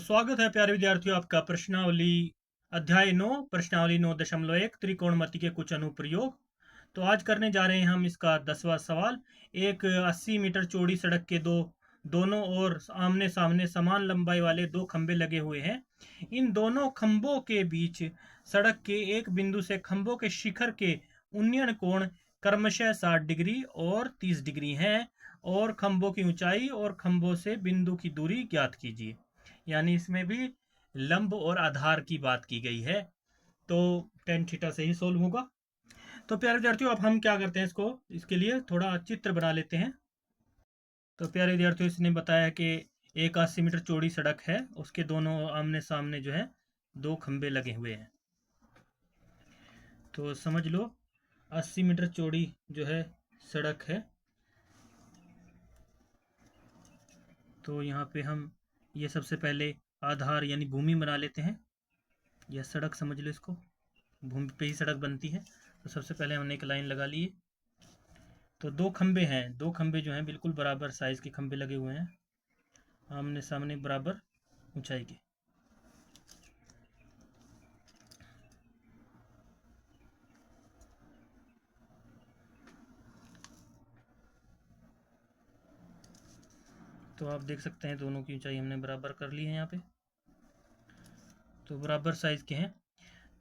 स्वागत है प्यारे विद्यार्थियों आपका प्रश्नावली अध्याय 9 प्रश्नावली 9.1 त्रिकोणमिति के कुछ अनुप्रयोग। तो आज करने जा रहे हैं हम इसका 10वां सवाल। एक 80 मीटर चौड़ी सड़क के दोनों ओर आमने सामने समान लंबाई वाले दो खंभे लगे हुए हैं। इन दोनों खंभों के बीच सड़क के एक बिंदु से खंभों के शिखर के उन्नयन कोण क्रमशः 60 डिग्री और 30 डिग्री हैं और खंभों की ऊंचाई और खंभों से बिंदु की दूरी ज्ञात कीजिए। यानी इसमें भी लंब और आधार की बात की गई है, तो टेन थीटा से ही सोल्व होगा। तो प्यारे विद्यार्थियों अब हम क्या करते हैं, इसके लिए थोड़ा चित्र बना लेते हैं। तो प्यारे विद्यार्थियों इसने बताया कि एक 80 मीटर चौड़ी सड़क है, उसके दोनों आमने सामने जो है दो खंबे लगे हुए हैं। तो समझ लो 80 मीटर चौड़ी जो है सड़क है। तो यहाँ पे हम ये सबसे पहले आधार यानी भूमि बना लेते हैं, यह सड़क समझ लो, इसको भूमि पे ही सड़क बनती है। तो सबसे पहले हमने एक लाइन लगा ली। तो दो खंबे हैं, दो खंबे जो हैं बिल्कुल बराबर साइज के खंबे लगे हुए हैं, आमने सामने बराबर ऊंचाई के। तो आप देख सकते हैं दोनों की ऊंचाई हमने बराबर कर ली है यहाँ पे, तो बराबर साइज के हैं।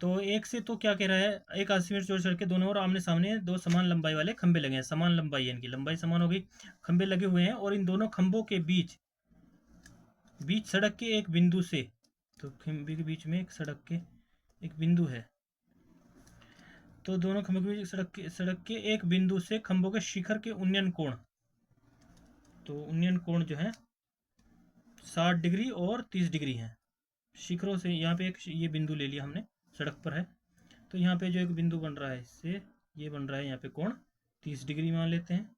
तो एक से तो क्या कह रहा है, एक 80 मीटर चौड़ी सड़क के दोनों ओर आमने सामने दो समान लंबाई वाले खंबे लगे हैं। समान लंबाई यानी कि लंबाई समान हो गई, खंबे लगे हुए हैं और इन दोनों खंभों के बीच सड़क के एक बिंदु से, तो खंबे के बीच में एक सड़क के एक बिंदु है। तो दोनों खंभों के बीच सड़क के एक बिंदु से खंभों के शिखर के उन्नयन कोण, तो उन्नयन कोण जो है 60 डिग्री और 30 डिग्री है। शिखरों से यहाँ पे एक ये बिंदु ले लिया हमने, सड़क पर है। तो यहाँ पे जो एक बिंदु बन रहा है, इससे ये बन रहा है यहाँ पे कोण 30 डिग्री मान लेते हैं,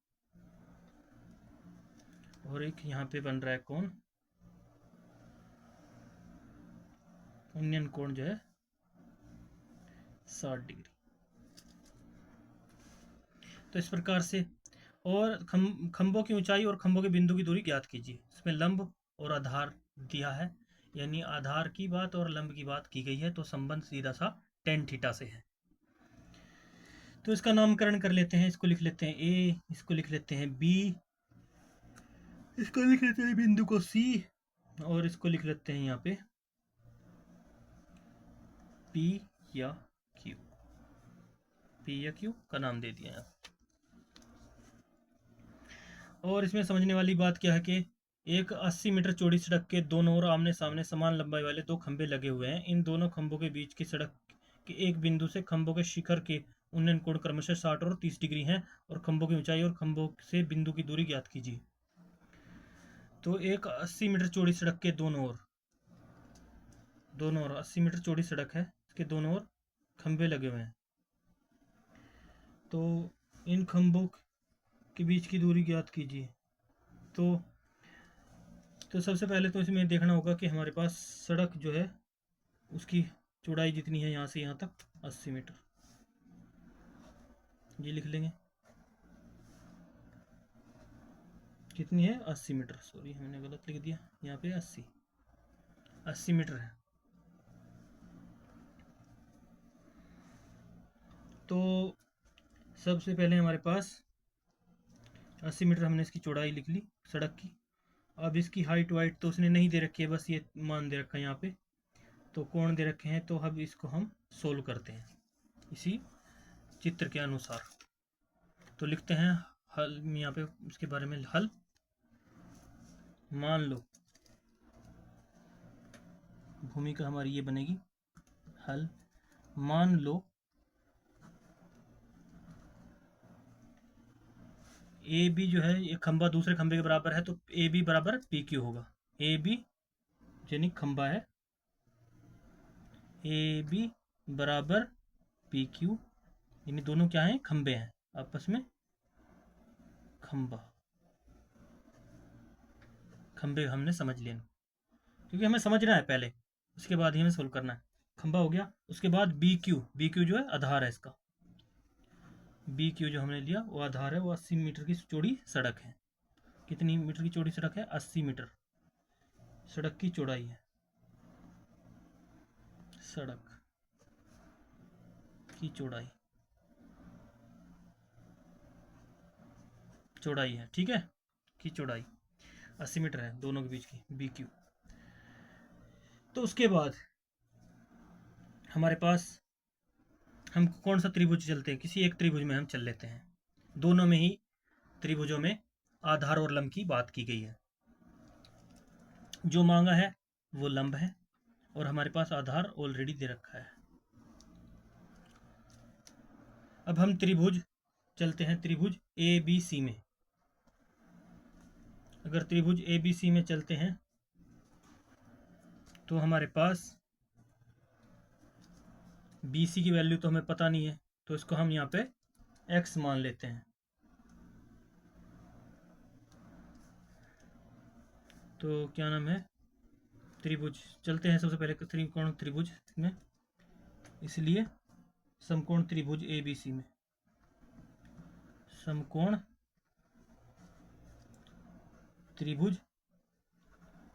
और एक यहाँ पे बन रहा है कोण उन्नयन कोण जो है 60 डिग्री। तो इस प्रकार से, और खंभों की ऊंचाई और खंभों के बिंदु की दूरी ज्ञात कीजिए। इसमें लंब और आधार दिया है, यानी आधार की बात और लंब की बात की गई है, तो संबंध सीधा सा टेन थीटा से है। तो इसका नामकरण कर लेते हैं, इसको लिख लेते हैं ए, इसको लिख लेते हैं बी, इसको लिख लेते हैं बिंदु को सी, और इसको लिख लेते हैं यहाँ पे पी या क्यू, पी या क्यू का नाम दे दिया है। और इसमें समझने वाली बात क्या है कि एक 80 मीटर चौड़ी सड़क के दोनों ओर आमने सामने समान लंबाई वाले दो खंभे लगे हुए हैं। इन दोनों खंभों के बीच की सड़क के एक बिंदु से खंभों के शिखर के उन्नयन कोण क्रमशः 60 और 30 डिग्री हैं और खंभों की ऊंचाई और खंभों से बिंदु की दूरी ज्ञात कीजिए। तो एक 80 मीटर चौड़ी सड़क के दोनों ओर 80 मीटर चौड़ी सड़क है, इसके दोनों ओर खंभे लगे हुए हैं। तो इन खंभों के बीच की दूरी ज्ञात कीजिए। तो सबसे पहले तो इसमें देखना होगा कि हमारे पास सड़क जो है उसकी चौड़ाई जितनी है यहाँ से यहाँ तक 80 मीटर, ये लिख लेंगे कितनी है 80 मीटर, सॉरी हमने गलत लिख दिया, यहाँ पे 80 मीटर है। तो सबसे पहले हमारे पास 80 मीटर हमने इसकी चौड़ाई लिख ली सड़क की। अब इसकी हाइट वाइट तो उसने नहीं दे रखी है, बस ये मान दे रखा है यहाँ पे, तो कोण दे रखे हैं। तो अब इसको हम सोल्व करते हैं इसी चित्र के अनुसार। तो लिखते हैं हल, यहाँ पे इसके बारे में हल। मान लो भूमिका हमारी ये बनेगी हल। मान लो ए बी जो है एक खंबा दूसरे खंबे के बराबर है, तो ए बी बराबर पी क्यू होगा। ए बी यानी खंबा है, ए बी बराबर पी क्यू, यानी दोनों क्या हैं, खंबे हैं आपस में। खंबे हमने समझ लिए, क्योंकि हमें समझना है पहले, उसके बाद ही हमें सोल्व करना है। खंबा हो गया, उसके बाद बी क्यू जो है आधार है इसका, बी क्यू जो हमने लिया वो आधार है, वो 80 मीटर की चौड़ी सड़क है। कितनी मीटर की चौड़ी सड़क है, 80 मीटर सड़क की चौड़ाई है। सड़क की चौड़ाई है, ठीक है, की चौड़ाई 80 मीटर है दोनों के बीच की, बी क्यू। तो उसके बाद हमारे पास हम कौन सा त्रिभुज चलते हैं, किसी एक त्रिभुज में हम चल लेते हैं। दोनों में ही त्रिभुजों में आधार और लंब की बात की गई है। जो मांगा है वो लंब है और हमारे पास आधार ऑलरेडी दे रखा है। अब हम त्रिभुज चलते हैं, त्रिभुज ए बी सी में। अगर त्रिभुज ए बी सी में चलते हैं तो हमारे पास बी सी की वैल्यू तो हमें पता नहीं है, तो इसको हम यहाँ पे x मान लेते हैं। तो क्या नाम है, त्रिभुज चलते हैं सबसे पहले त्रिकोण त्रिभुज में, इसलिए समकोण त्रिभुज ए बी सी में, समकोण त्रिभुज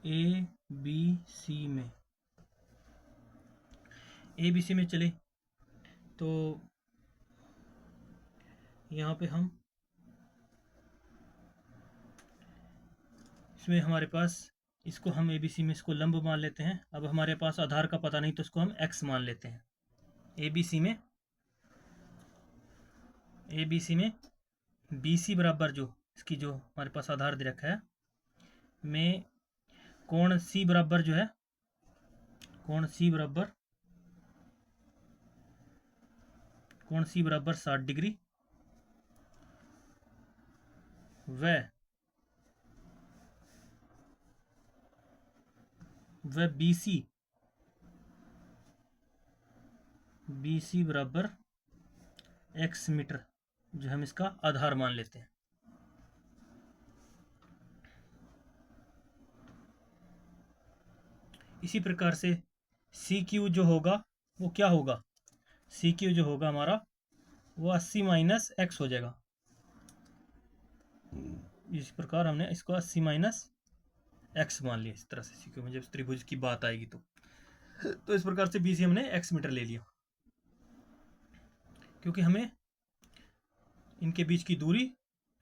ए बी सी में, ए बी सी में चले तो यहाँ पे हम इसमें हमारे पास इसको हम ए बी सी में इसको लंब मान लेते हैं। अब हमारे पास आधार का पता नहीं तो इसको हम x मान लेते हैं। ए बी सी में बी सी बराबर जो इसकी जो हमारे पास आधार दे रखा है में कोण सी बराबर जो है, कोण सी बराबर 60 डिग्री, व बी सी बराबर x मीटर जो हम इसका आधार मान लेते हैं। इसी प्रकार से सी क्यू जो होगा वो क्या होगा, सी क्यू जो होगा हमारा वो 80 माइनस एक्स हो जाएगा। इस प्रकार हमने इसको 80 माइनस एक्स मान लिया इस तरह से सी क्यू में, जब त्रिभुज की बात आएगी तो इस प्रकार से बी सी हमने एक्स मीटर ले लिया, क्योंकि हमें इनके बीच की दूरी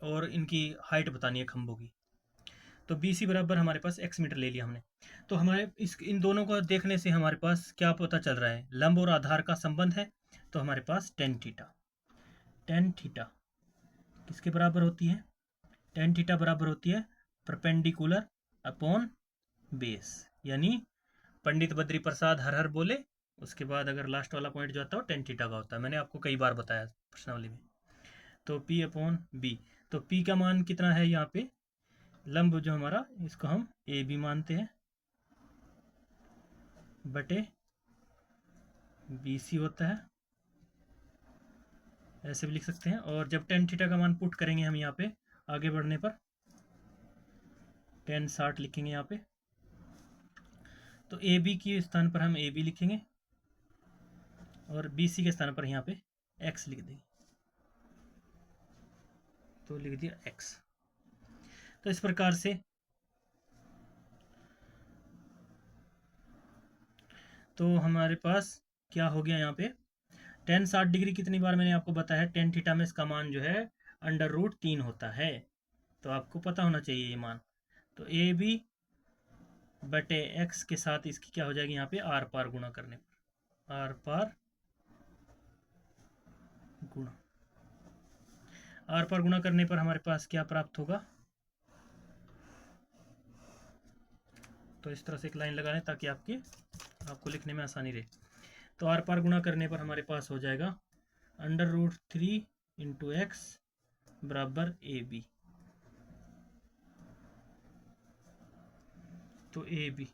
और इनकी हाइट बतानी है खंभों की। तो बी सी बराबर हमारे पास एक्स मीटर ले लिया हमने। तो हमारे इन दोनों को देखने से हमारे पास क्या पता चल रहा है, लंब और आधार का संबंध है। तो हमारे पास टेन थीटा किसके बराबर होती है, टेन थीटा बराबर होती है परपेंडिकुलर अपॉन बेस, यानी पंडित बद्री प्रसाद हर हर बोले, उसके बाद अगर लास्ट वाला पॉइंट जो आता है वो टेन थीटा का होता है। मैंने आपको कई बार बताया प्रश्नावली में। तो P अपॉन बी, तो P का मान कितना है यहाँ पे, लंब जो हमारा इसको हम ए बी मानते हैं बटे बी सी होता है, ऐसे भी लिख सकते हैं। और जब टेन थीटा का मान पुट करेंगे हम यहाँ पे आगे बढ़ने पर, टेन 60 लिखेंगे यहाँ पे, तो ए बी के स्थान पर हम ए बी लिखेंगे और बी सी के स्थान पर यहाँ पे एक्स लिख देंगे, तो लिख दिया एक्स। तो इस प्रकार से तो हमारे पास क्या हो गया यहाँ पे, टेन 60 डिग्री कितनी बार मैंने आपको बताया, टेन थीटा में इसका मान जो है √3 होता है, तो आपको पता होना चाहिए ये मान। तो ए बी बटे एक्स के साथ इसकी क्या हो जाएगी यहाँ पे आर पार गुणा करने पर, आर पार गुणा करने पर हमारे पास क्या प्राप्त होगा, तो इस तरह से एक लाइन लगा लें ताकि आपको लिखने में आसानी रहे। तो आर पार गुणा करने पर हमारे पास हो जाएगा √3 इंटू एक्स बराबर ए बी, तो ए बी,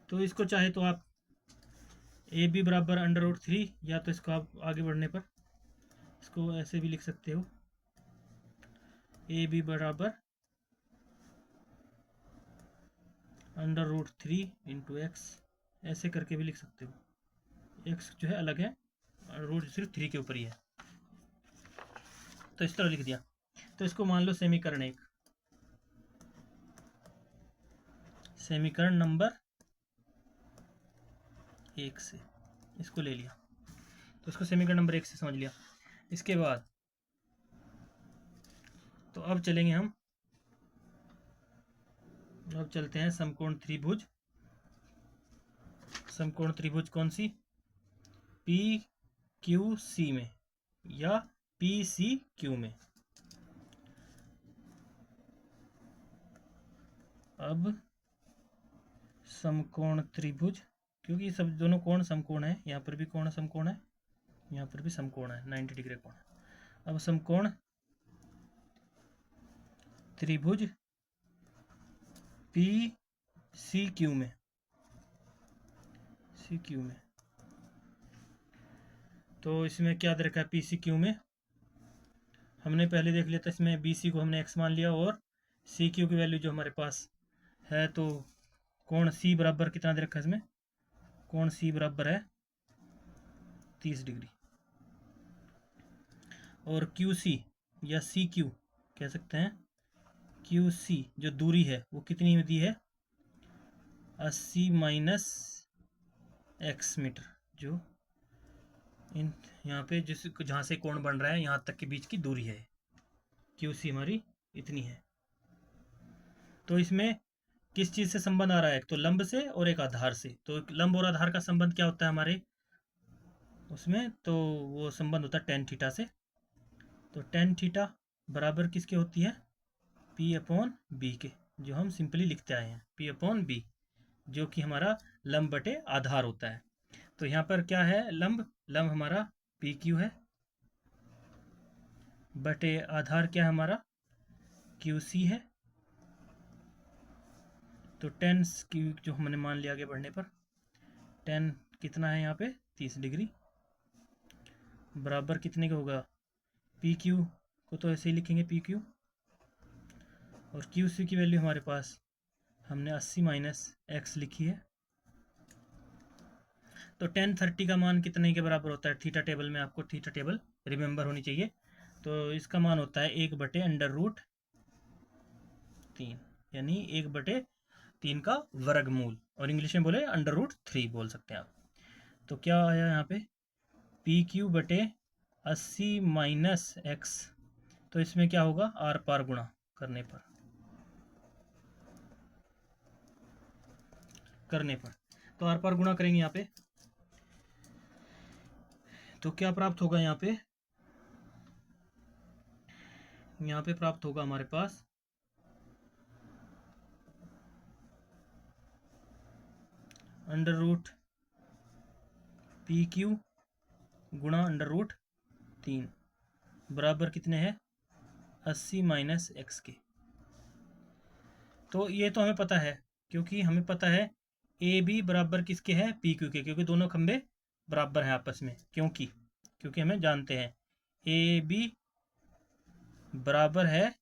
तो इसको चाहे तो आप ए बी बराबर √3, या तो इसको आप आगे बढ़ने पर इसको ऐसे भी लिख सकते हो, ए बी बराबर √3 इंटू एक्स, ऐसे करके भी लिख सकते हो। एक्स जो है अलग है, रूट सिर्फ 3 के ऊपर ही है, तो इस तरह लिख दिया। तो इसको मान लो समीकरण 1, समीकरण नंबर 1 से, इसको ले लिया, तो इसको समीकरण नंबर 1 से समझ लिया। इसके बाद तो अब चलेंगे हम, अब चलते हैं समकोण त्रिभुज। समकोण त्रिभुज कौन सी? पी क्यू सी में या पी सी क्यू में। अब समकोण त्रिभुज, क्योंकि सब दोनों कोण समकोण है, यहाँ पर भी कोण समकोण है, यहाँ पर भी समकोण है, 90 डिग्री कोण। अब समकोण त्रिभुज पी सी क्यू में, सी क्यू में, तो इसमें क्या दे रखा है? पी सी क्यू में हमने पहले देख लिया था, इसमें बी सी को हमने एक्स मान लिया और सी क्यू की वैल्यू जो हमारे पास है, तो कोण सी बराबर कितना दे रखा है इसमें? कोण सी बराबर है 30 डिग्री। और क्यू सी या सी क्यू कह सकते हैं, क्यू सी जो दूरी है वो कितनी दी है? 80 माइनस एक्स मीटर, जो इन यहाँ पे जिस जहाँ से कोण बन रहा है यहाँ तक के बीच की दूरी है, क्यू सी हमारी इतनी है। तो इसमें किस चीज़ से संबंध आ रहा है? एक तो लंब से और एक आधार से। तो लंब और आधार का संबंध क्या होता है हमारे उसमें? तो वो संबंध होता है टेन थीटा से। तो टेन थीटा बराबर किसके होती है? पी अपॉन बी के, जो हम सिंपली लिखते आए हैं, पी अपॉन बी, जो कि हमारा लंब बटे आधार होता है। तो यहाँ पर क्या है? लंब हमारा पी क्यू है, बटे आधार क्या है हमारा? क्यू सी है। तो टेन क्यू जो हमने मान लिया आगे बढ़ने पर, टेन कितना है यहाँ पे? 30 डिग्री, बराबर कितने का होगा? पी क्यू को तो ऐसे ही लिखेंगे पी क्यू, और क्यू सी की वैल्यू हमारे पास हमने 80 माइनस एक्स लिखी है। तो टेन 30 का मान कितने के बराबर होता है? थीटा टेबल में आपको थीटा टेबल रिमेंबर होनी चाहिए। तो इसका मान होता है 1/√3, यानी 1/3 का वर्गमूल, और इंग्लिश में बोले √3 बोल सकते हैं आप। तो क्या आया यहाँ पे? पी क्यू बटे 80 माइनस एक्स, तो इसमें क्या होगा? आर पार गुणा करने पर, तो आर पार गुणा करेंगे यहाँ पे, तो क्या प्राप्त होगा यहाँ पे? यहाँ पे प्राप्त होगा हमारे पास √पी क्यू गुणा √3 बराबर कितने हैं? 80 माइनस एक्स के। तो ये तो हमें पता है, क्योंकि हमें पता है ए बी बराबर किसके है? पी क्यू के, क्योंकि दोनों खंबे बराबर हैं आपस में। क्योंकि हमें जानते हैं ए बी बराबर है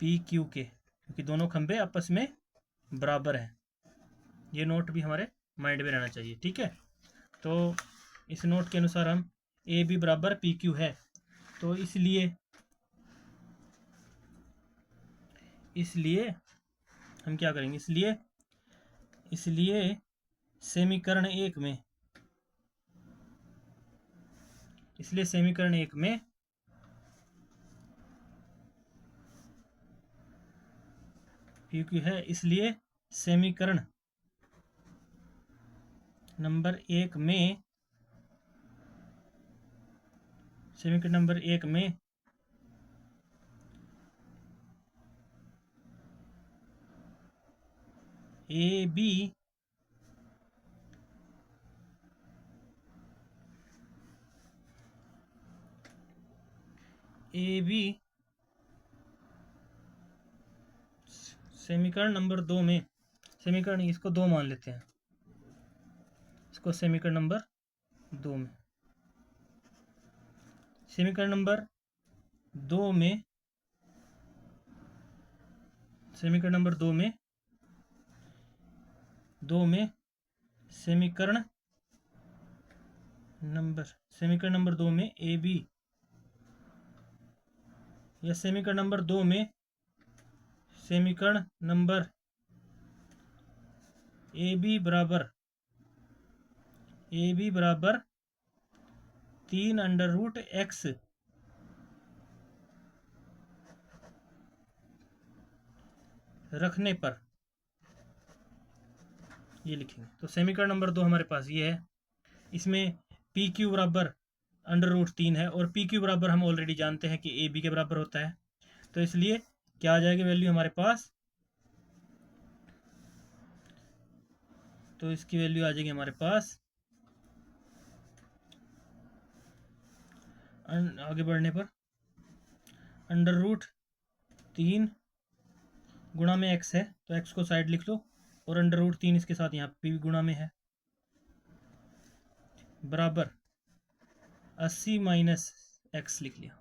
पी क्यू के, क्योंकि दोनों खंबे आपस में बराबर हैं। ये नोट भी हमारे माइंड में रहना चाहिए, ठीक है। तो इस नोट के अनुसार हम ए बी बराबर पी क्यू है, तो इसलिए हम क्या करेंगे? इसलिए समीकरण एक में पी क्यू है, इसलिए समीकरण नंबर एक में ए बी समीकरण नंबर 2 में, समीकरण इसको 2 मान लेते हैं, इसको समीकरण नंबर 2 में, समीकरण नंबर 2 में, समीकरण नंबर 2 में समीकरण नंबर 2 में ए बी, या समीकरण नंबर 2 में समीकरण नंबर ए बी बराबर ए बी बराबर 3√x रखने पर, ये लिखेंगे। तो समीकरण नंबर 2 हमारे पास ये है। इसमें पी क्यू बराबर √3 है, और पी क्यू बराबर हम ऑलरेडी जानते हैं कि ए बी के बराबर होता है। तो इसलिए क्या आ जाएगी वैल्यू हमारे पास, तो इसकी वैल्यू आ जाएगी हमारे पास आगे बढ़ने पर √3 गुणा में x है, तो x को साइड लिख लो, और √3 इसके साथ यहाँ पे भी गुणा में है, बराबर 80 माइनस x लिख लिया।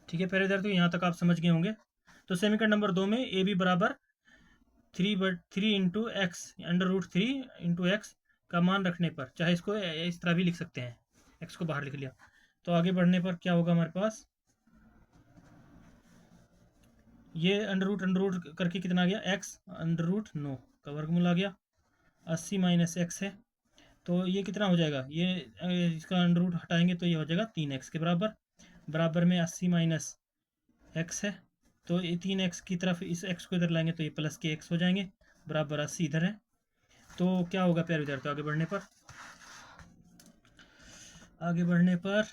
ठीक है प्यारे विद्यार्थियों, यहाँ तक आप समझ गए होंगे। तो समीकरण नंबर 2 में ए बी बराबर 3 इंटू एक्स, √3 इंटू एक्स का मान रखने पर, चाहे इसको इस तरह भी लिख सकते हैं, x को बाहर लिख लिया। तो आगे बढ़ने पर क्या होगा हमारे पास, ये अंडर रूट करके कितना आ गया, x √9 का वर्गमूल आ गया, 80 माइनस x है, तो ये कितना हो जाएगा, ये इसका अंडर रूट हटाएंगे तो ये हो जाएगा 3x के बराबर, बराबर में 80 माइनस x है, तो ये 3x की तरफ इस x को इधर लाएंगे तो ये प्लस के x हो जाएंगे, बराबर 80 इधर है। तो क्या होगा प्यारे विद्यार्थी, आगे बढ़ने पर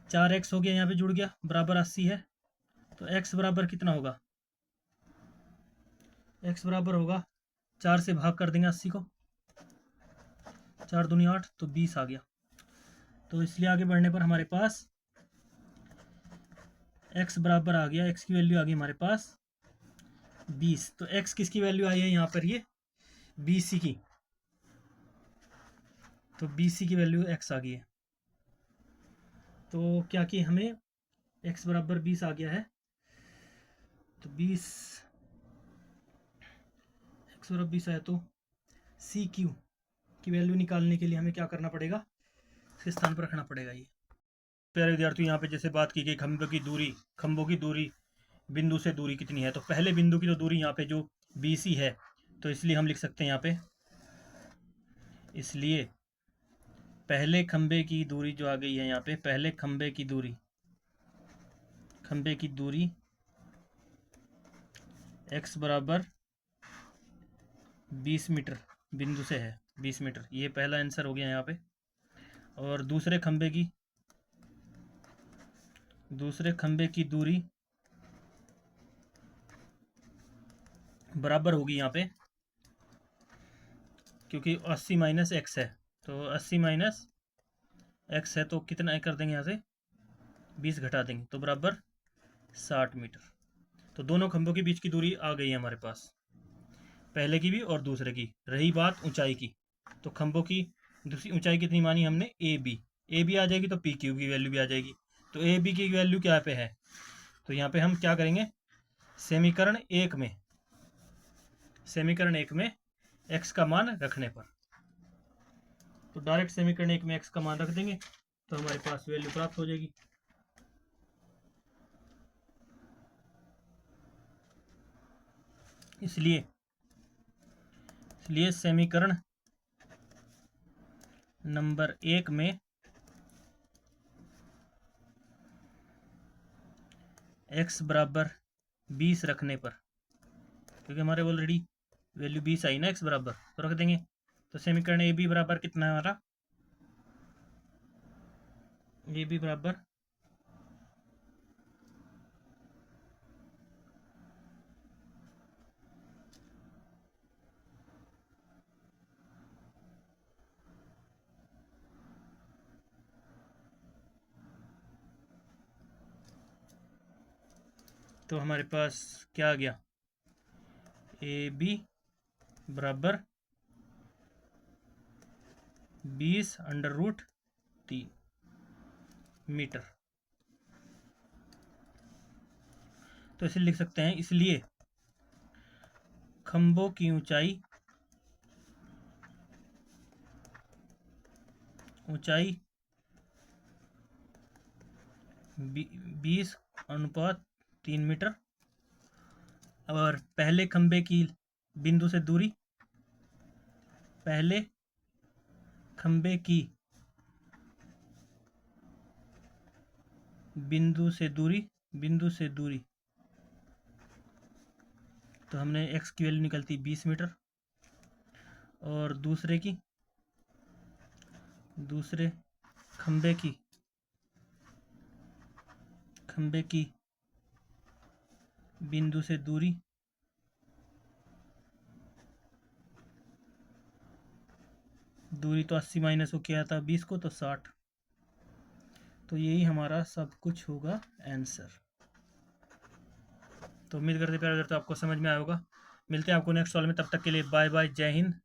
4x हो गया, यहाँ पे जुड़ गया, बराबर 80 है। तो x बराबर कितना होगा, x बराबर होगा 4 से भाग कर देंगे 80 को, 4 दूनी 8, तो 20 आ गया। तो इसलिए आगे बढ़ने पर हमारे पास x बराबर आ गया, x की वैल्यू आ गई हमारे पास 20। तो x किसकी वैल्यू आई है यहाँ पर, ये BC की, तो BC की वैल्यू x आ गई है। तो क्या कि हमें x बराबर 20 आ गया है, तो 20 x बराबर 20 आया, तो CQ की वैल्यू निकालने के लिए हमें क्या करना पड़ेगा, इसके स्थान पर रखना पड़ेगा। ये प्यारे विद्यार्थियों, यहाँ पे जैसे बात की गई खंभों की दूरी बिंदु से दूरी कितनी है, तो पहले बिंदु की तो दूरी यहाँ पे जो BC है, तो इसलिए हम लिख सकते हैं यहाँ पे, इसलिए पहले खंबे की दूरी जो आ गई है यहाँ पे, पहले खंबे की दूरी x बराबर 20 मीटर बिंदु से है, 20 मीटर, ये पहला आंसर हो गया यहाँ पे। और दूसरे खंबे की दूरी बराबर होगी यहाँ पे, क्योंकि 80 माइनस x है, तो 80 माइनस x है, तो कितना कर देंगे यहाँ से 20 घटा देंगे, तो बराबर 60 मीटर। तो दोनों खंभों के बीच की दूरी आ गई है हमारे पास, पहले की भी और दूसरे की। रही बात ऊंचाई की, तो खंभों की दूसरी ऊंचाई कितनी मानी हमने, ए बी आ जाएगी, तो पी क्यू की वैल्यू भी आ जाएगी। तो ए बी की वैल्यू क्या पे है, तो यहाँ पे हम क्या करेंगे, समीकरण एक में x का मान रखने पर, तो डायरेक्ट समीकरण 1 में x का मान रख देंगे, तो हमारे पास वैल्यू प्राप्त हो जाएगी। इसलिए समीकरण नंबर 1 में x बराबर 20 रखने पर, क्योंकि हमारे ऑलरेडी वैल्यू 20 आई ना x बराबर, तो रख देंगे। तो समीकरण ए बी बराबर कितना है हमारा, ए बी बराबर तो हमारे पास क्या आ गया, ए बी बराबर 20√3 मीटर। तो इसे लिख सकते हैं, इसलिए खंभों की ऊंचाई 20/3 मीटर, और पहले खंबे की बिंदु से दूरी पहले खंबे की बिंदु से दूरी तो हमने x की वैल्यू निकलती 20 मीटर, और दूसरे खंबे की बिंदु से दूरी तो 80 माइनस हो क्या था 20 को, तो 60। तो यही हमारा सब कुछ होगा आंसर। तो उम्मीद करते प्यारे दोस्तों आपको समझ में आया होगा। मिलते हैं आपको नेक्स्ट सवाल में, तब तक के लिए बाय बाय, जय हिंद।